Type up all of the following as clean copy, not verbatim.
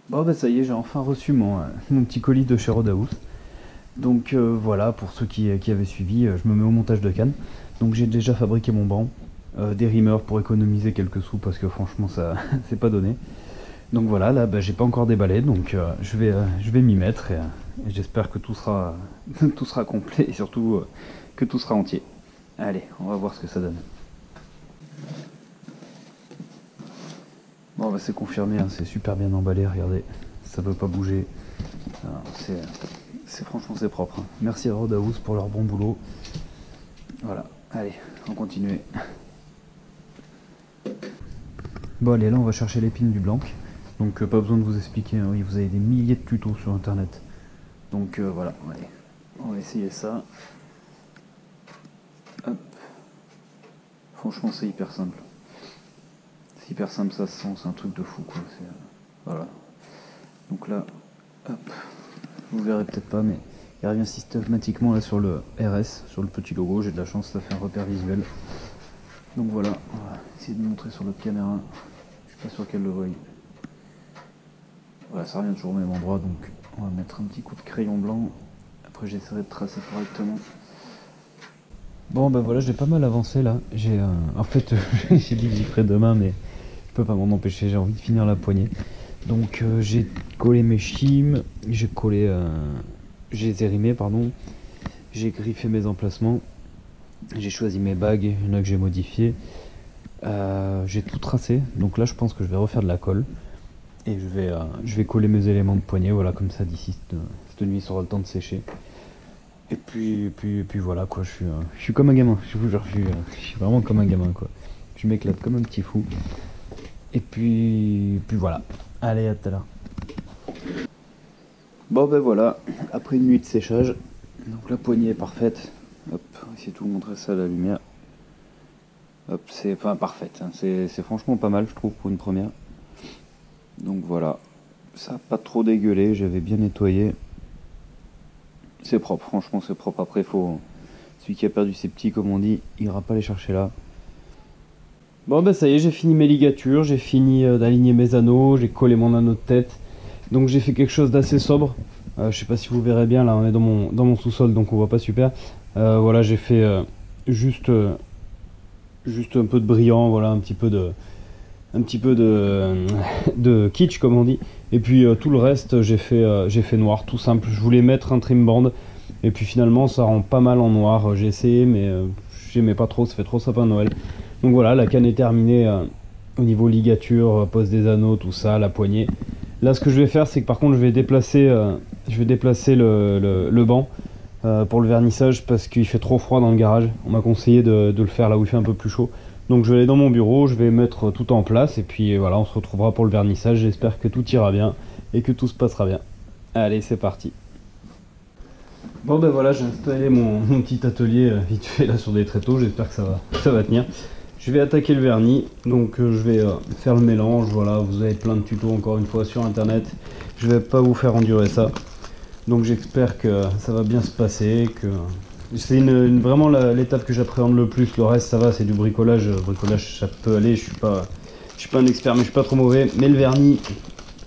Bon bah ça y est, j'ai enfin reçu mon petit colis de chez Rodahouse. Donc voilà, pour ceux qui avaient suivi, je me mets au montage de canne. Donc j'ai déjà fabriqué mon banc, des rimeurs pour économiser quelques sous parce que franchement ça c'est pas donné. Donc voilà, là bah, j'ai pas encore déballé, donc je vais m'y mettre et j'espère que tout sera, tout sera complet et surtout que tout sera entier. Allez, on va voir ce que ça donne. Bon bah c'est confirmé, hein, c'est super bien emballé, regardez, ça veut pas bouger. Alors, franchement c'est propre, hein. Merci à Rodahouse pour leur bon boulot. Voilà, allez, on continue. Bon allez, là on va chercher l'épine du blanc. Donc pas besoin de vous expliquer, hein, oui, vous avez des milliers de tutos sur internet. Donc voilà, allez, on va essayer ça. Hop. Franchement c'est hyper simple. C'est hyper simple, ça se sent, c'est un truc de fou quoi. Voilà. Donc là, hop, vous verrez peut-être pas, mais il revient systématiquement là sur le RS, sur le petit logo. J'ai de la chance, ça fait un repère visuel. Donc voilà, on va essayer de montrer sur l'autre caméra. Je suis pas sûr qu'elle le voie. Voilà, ça revient toujours au même endroit, donc on va mettre un petit coup de crayon blanc. Après j'essaierai de tracer correctement. Bon ben voilà, j'ai pas mal avancé là. En fait, j'ai dit que j'y ferais demain, mais je peux pas m'en empêcher. J'ai envie de finir la poignée. Donc j'ai collé mes chimes, j'ai érimé pardon, j'ai griffé mes emplacements, j'ai choisi mes bagues, il y en a que j'ai modifié, j'ai tout tracé. Donc là je pense que je vais refaire de la colle et je vais coller mes éléments de poignée, voilà, comme ça d'ici cette nuit ça aura le temps de sécher. Et puis voilà quoi, je suis comme un gamin, je vous jure, je suis vraiment comme un gamin quoi. Je m'éclate comme un petit fou. Et puis voilà. Allez, à tout à l'heure. Bon ben voilà, après une nuit de séchage, donc la poignée est parfaite. Hop, on va essayer de vous montrer ça à la lumière. Hop, c'est enfin parfaite, hein. C'est franchement pas mal je trouve pour une première. Donc voilà, ça n'a pas trop dégueulé, j'avais bien nettoyé. C'est propre, franchement c'est propre. Après celui qui a perdu ses petits comme on dit, il ira pas les chercher là. Bon ben ça y est, j'ai fini mes ligatures, j'ai fini d'aligner mes anneaux, j'ai collé mon anneau de tête. Donc j'ai fait quelque chose d'assez sobre. Je sais pas si vous verrez bien, là on est dans mon sous-sol donc on voit pas super. Voilà, j'ai fait juste, juste un peu de brillant, voilà, un petit peu de kitsch comme on dit. Et puis tout le reste j'ai fait noir, tout simple. Je voulais mettre un trim band et puis finalement ça rend pas mal en noir. J'ai essayé mais j'aimais pas trop, ça fait trop sapin de Noël. Donc voilà, la canne est terminée au niveau ligature, pose des anneaux, tout ça, la poignée. Là ce que je vais faire c'est que par contre je vais déplacer le banc pour le vernissage parce qu'il fait trop froid dans le garage. On m'a conseillé de le faire là où il fait un peu plus chaud. Donc je vais aller dans mon bureau, je vais mettre tout en place et puis voilà, on se retrouvera pour le vernissage. J'espère que tout ira bien et que tout se passera bien. Allez, c'est parti. Bon ben voilà, j'ai installé mon petit atelier vite fait là sur des tréteaux, j'espère que ça va tenir. Je vais attaquer le vernis, donc je vais faire le mélange, voilà, vous avez plein de tutos encore une fois sur internet. Je vais pas vous faire endurer ça. Donc j'espère que ça va bien se passer, que c'est vraiment l'étape que j'appréhende le plus. Le reste ça va, c'est du bricolage. Bricolage ça peut aller, je suis pas un expert mais je suis pas trop mauvais. Mais le vernis,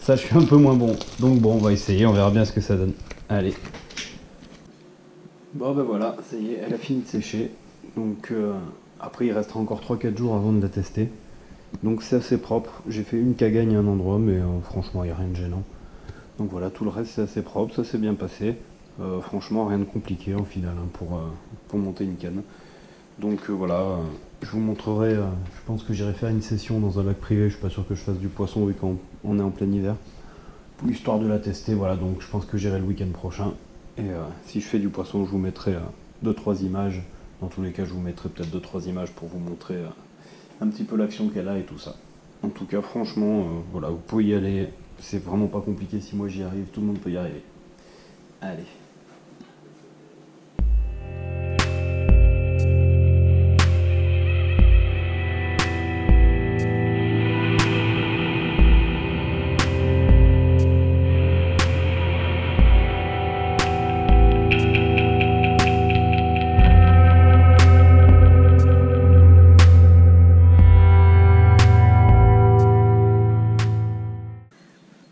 ça je suis un peu moins bon. Donc bon, on va essayer, on verra bien ce que ça donne. Allez. Bon ben voilà, ça y est, elle a fini de sécher. Donc après il restera encore 3-4 jours avant de la tester. Donc c'est assez propre. J'ai fait une cagagne à un endroit mais franchement il n'y a rien de gênant. Donc voilà, tout le reste c'est assez propre, ça s'est bien passé. Franchement rien de compliqué au final hein, pour monter une canne. Donc voilà, je vous montrerai, je pense que j'irai faire une session dans un lac privé, je suis pas sûr que je fasse du poisson vu qu'on est en plein hiver. Histoire de la tester, voilà, donc je pense que j'irai le week-end prochain. Et si je fais du poisson, je vous mettrai 2-3 images. Dans tous les cas, je vous mettrai peut-être 2-3 images pour vous montrer un petit peu l'action qu'elle a et tout ça. En tout cas, franchement, voilà, vous pouvez y aller. C'est vraiment pas compliqué, si moi j'y arrive, tout le monde peut y arriver. Allez.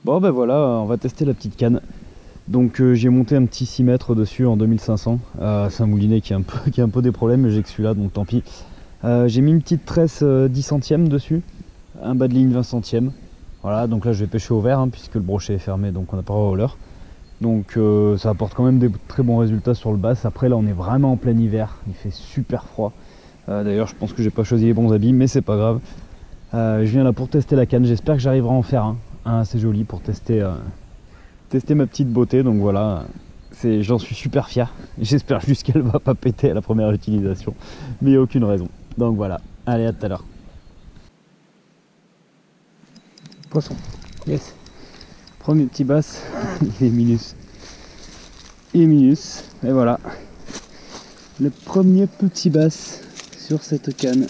Bon ben voilà, on va tester la petite canne. Donc j'ai monté un petit 6 mètres dessus en 2500. C'est un moulinet qui a un peu des problèmes, mais j'ai que celui-là, donc tant pis. J'ai mis une petite tresse 10 centièmes dessus, un bas de ligne 20 centièmes. Voilà, donc là je vais pêcher au vert, hein, puisque le brochet est fermé, donc on n'a pas le droit au leurre. Donc ça apporte quand même des très bons résultats sur le bass. Après là on est vraiment en plein hiver, il fait super froid. D'ailleurs je pense que j'ai pas choisi les bons habits, mais c'est pas grave. Je viens là pour tester la canne, j'espère que j'arriverai à en faire un assez joli pour tester ma petite beauté. Donc voilà, j'en suis super fier. J'espère juste qu'elle va pas péter à la première utilisation, mais il n'y a aucune raison. Donc voilà, allez, à tout à l'heure. Poisson, yes. Premier petit bass, il est minus. Il est minus, et voilà. Le premier petit bass sur cette canne.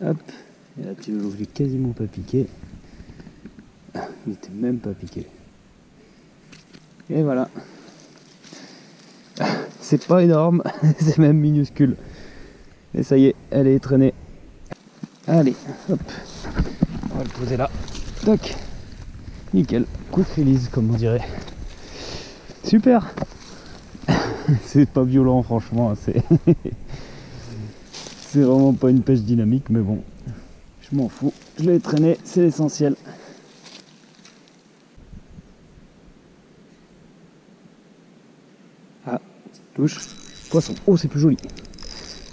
Hop, et là tu vois, je l'ai quasiment pas piqué. Il était même pas piqué. Et voilà. C'est pas énorme, c'est même minuscule. Et ça y est, elle est traînée. Allez, hop. On va le poser là. Tac. Nickel. Quick release, comme on dirait. Super. C'est pas violent, franchement. C'est vraiment pas une pêche dynamique, mais bon. Je m'en fous. Je l'ai traîné, c'est l'essentiel. Ah, touche. Poisson. Oh, c'est plus joli.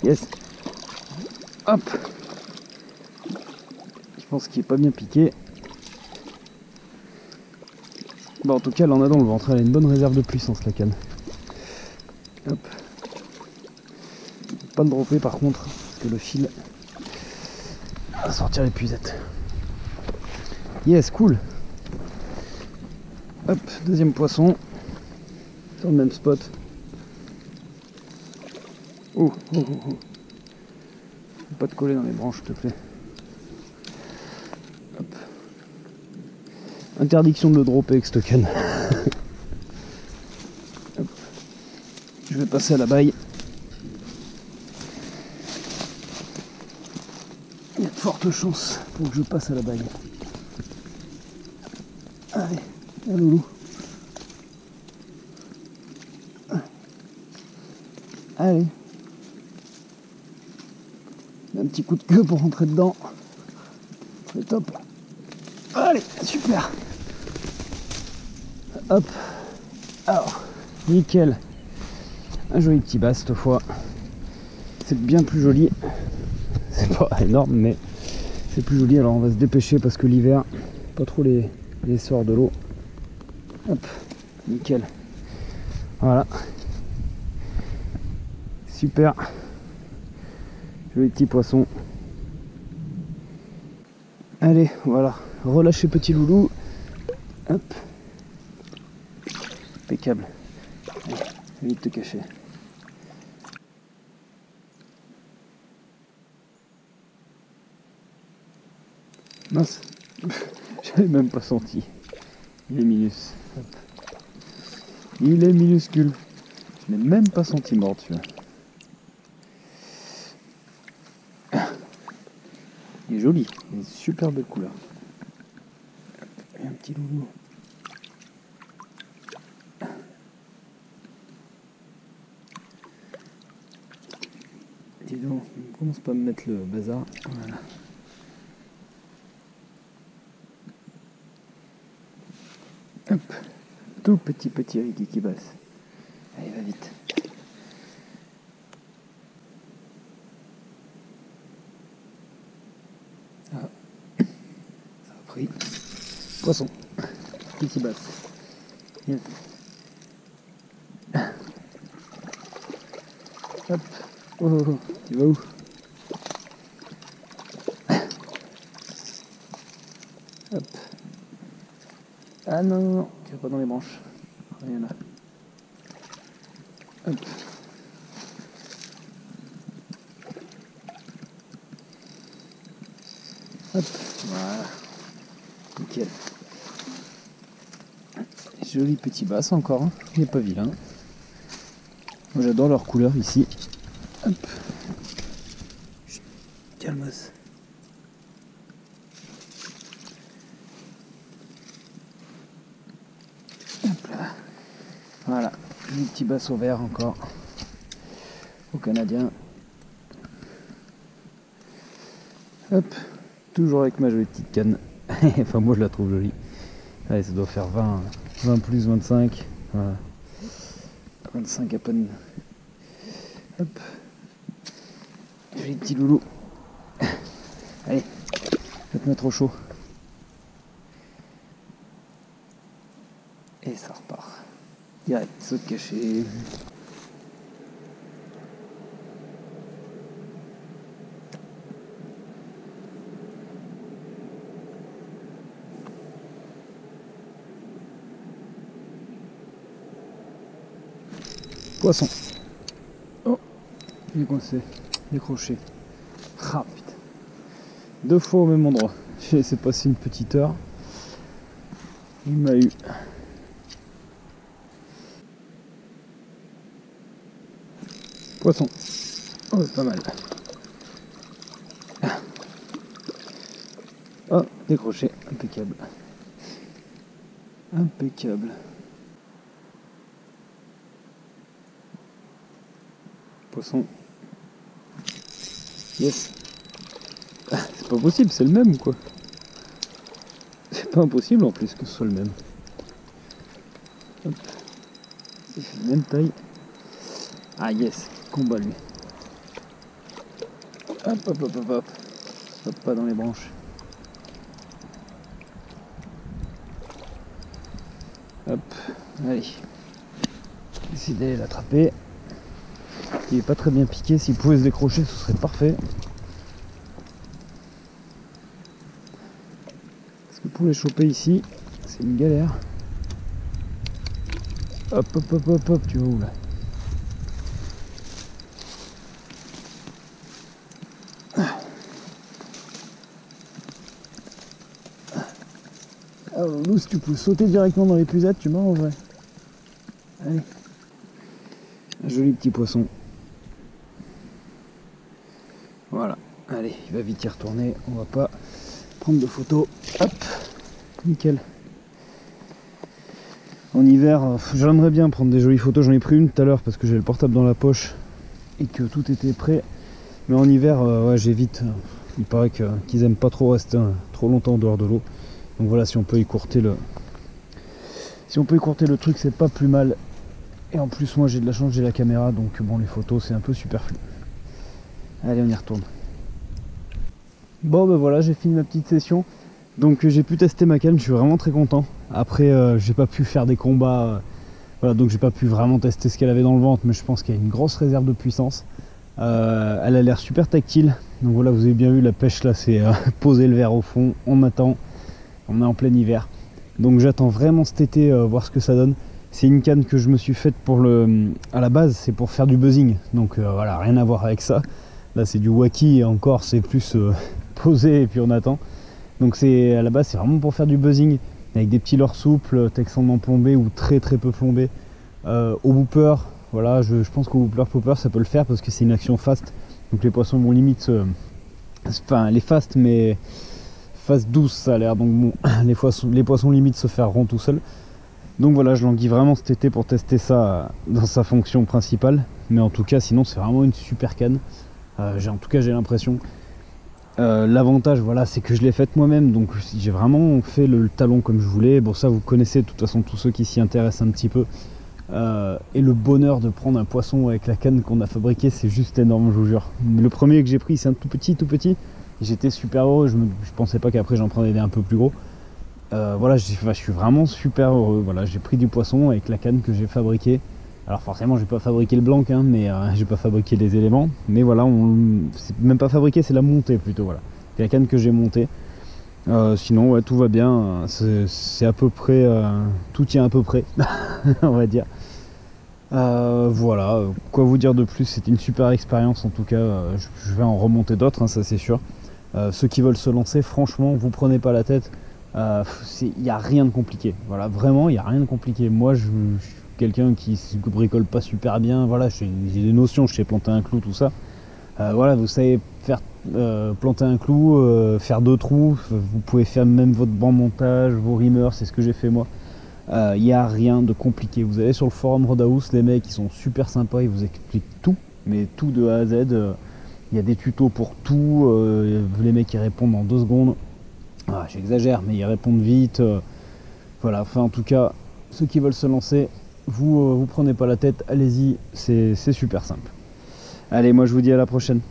Yes. Hop. Je pense qu'il est pas bien piqué. Bon, en tout cas, elle en a dans le ventre. Elle a une bonne réserve de puissance, la canne. Hop. Pas le dropper par contre, parce que le fil va sortir les puisettes. Yes, cool. Hop, deuxième poisson. Sur le même spot. Oh, oh, oh, oh. Faut pas te coller dans les branches, s'il te plaît. Hop. Interdiction de le dropper avec cette canne. Hop. Je vais passer à la baille. Il y a de fortes chances pour que je passe à la baille. Allez, un loulou. Allez. Un petit coup de queue pour rentrer dedans. C'est top. Allez, super. Hop. Alors, nickel. Un joli petit bass cette fois. C'est bien plus joli. C'est pas énorme, mais c'est plus joli. Alors on va se dépêcher parce que l'hiver, pas trop les sorts de l'eau. Hop, nickel. Voilà. Super. Joli petit poisson. Allez, voilà. Relâchez petit loulou. Hop. Impeccable. Allez, vite te cacher. Mince. J'avais même pas senti. Il est minus. Hop. Il est minuscule. Je n'ai même pas senti mordre celui-là. Il est joli, il a une super belle couleur. Et un petit loulou. Dis donc, on commence pas à me mettre le bazar. Voilà. Hop, tout petit Ricky qui basse. Allez, va vite. Ah, ça a pris. Poisson, petit basse. Yes. Hop, oh, oh, oh. Il va où? Hop. Ah non, non, non, tu vas pas dans les branches. Rien là. Hop. Hop, voilà. Nickel. Joli petit bass encore, hein. Il n'est pas vilain. Moi j'adore leur couleur ici. Hop. Chut. Calmos. des petits basses au vert encore, au canadien. Hop, toujours avec ma jolie petite canne. Enfin moi je la trouve jolie. Allez, ça doit faire 20 plus 25. Voilà. 25 à peine. Hop. Joli petit loulou. Allez, je vais te mettre au chaud. Et ça repart. Direct, saute caché. Poisson. Oh, il est coincé, décroché. Ah putain. 2 fois au même endroit. J'ai laissé passer une petite heure. Il m'a eu. Poisson. Oh, pas mal. Oh, décroché. Impeccable. Impeccable. Poisson. Yes. Ah, c'est pas possible, c'est le même ou quoi? C'est pas impossible en plus que ce soit le même. Hop. C'est la même taille. Ah yes, combat lui. Hop hop hop hop hop. Hop, pas dans les branches. Hop, allez. Essayer d'aller l'attraper. Il est pas très bien piqué, s'il pouvait se décrocher ce serait parfait. Parce que pour les choper ici, c'est une galère. Hop hop hop hop hop, tu vas où là? Alors nous, si tu peux sauter directement dans les puisettes, tu m'arrangerais. Allez. Un joli petit poisson. Voilà. Allez, il va vite y retourner. On va pas prendre de photos. Hop. Nickel. En hiver, j'aimerais bien prendre des jolies photos. J'en ai pris une tout à l'heure parce que j'ai le portable dans la poche et que tout était prêt. Mais en hiver, ouais, j'évite. Il paraît qu'ils aiment pas trop rester trop longtemps en dehors de l'eau. Donc voilà, si on peut écourter le truc, c'est pas plus mal. Et en plus, moi j'ai de la chance, j'ai la caméra, donc bon, les photos c'est un peu superflu. Allez, on y retourne. Bon ben voilà, j'ai fini ma petite session. Donc j'ai pu tester ma canne, je suis vraiment très content. Après, j'ai pas pu faire des combats, voilà, donc j'ai pas pu vraiment tester ce qu'elle avait dans le ventre, mais je pense qu'il y a une grosse réserve de puissance. Elle a l'air super tactile. Donc voilà, vous avez bien vu la pêche là, c'est poser le verre au fond, on attend. On est en plein hiver. Donc j'attends vraiment cet été voir ce que ça donne. C'est une canne que je me suis faite à la base, c'est pour faire du buzzing. Donc voilà, rien à voir avec ça. Là c'est du wacky et encore c'est plus posé et puis on attend. Donc à la base c'est vraiment pour faire du buzzing avec des petits leurres souples, texan plombés ou très très peu plombés. Au booper, voilà, je pense qu'au booper popper ça peut le faire parce que c'est une action fast. Donc les poissons vont limite enfin les fast mais phase douce ça a l'air, donc bon, les poissons limite se feront tout seuls. Donc voilà, je languis vraiment cet été pour tester ça dans sa fonction principale. Mais en tout cas sinon c'est vraiment une super canne. En tout cas j'ai l'impression. L'avantage voilà, c'est que je l'ai faite moi-même, donc j'ai vraiment fait le talon comme je voulais. Bon ça vous connaissez de toute façon tous ceux qui s'y intéressent un petit peu. Et le bonheur de prendre un poisson avec la canne qu'on a fabriquée, c'est juste énorme, je vous jure. Le premier que j'ai pris c'est un tout petit. J'étais super heureux, je pensais pas qu'après j'en prendrais des un peu plus gros. Voilà, je suis vraiment super heureux. Voilà, j'ai pris du poisson avec la canne que j'ai fabriquée. Alors forcément j'ai pas fabriqué le blanc, hein, mais j'ai pas fabriqué les éléments. Mais voilà, c'est même pas fabriqué, c'est la montée plutôt. Voilà, c'est la canne que j'ai montée. Sinon ouais, tout va bien. C'est à peu près, tout tient à peu près, on va dire. Voilà, quoi vous dire de plus, c'était une super expérience en tout cas. Je vais en remonter d'autres, hein, ça c'est sûr. Ceux qui veulent se lancer, franchement, vous prenez pas la tête. Il n'y a rien de compliqué. Voilà, vraiment, il n'y a rien de compliqué. Moi, je suis quelqu'un qui ne bricole pas super bien. Voilà, j'ai des notions, je sais planter un clou, tout ça. Voilà, vous savez faire planter un clou, faire 2 trous. Vous pouvez faire même votre banc montage, vos rimeurs, c'est ce que j'ai fait moi. Il n'y a rien de compliqué. Vous allez sur le forum Roadhouse, les mecs ils sont super sympas, ils vous expliquent tout, mais tout de A à Z. Il y a des tutos pour tout, les mecs ils répondent en 2 secondes. Ah, j'exagère, mais ils répondent vite. Voilà, enfin en tout cas, ceux qui veulent se lancer, vous prenez pas la tête, allez-y, c'est super simple. Allez, moi je vous dis à la prochaine.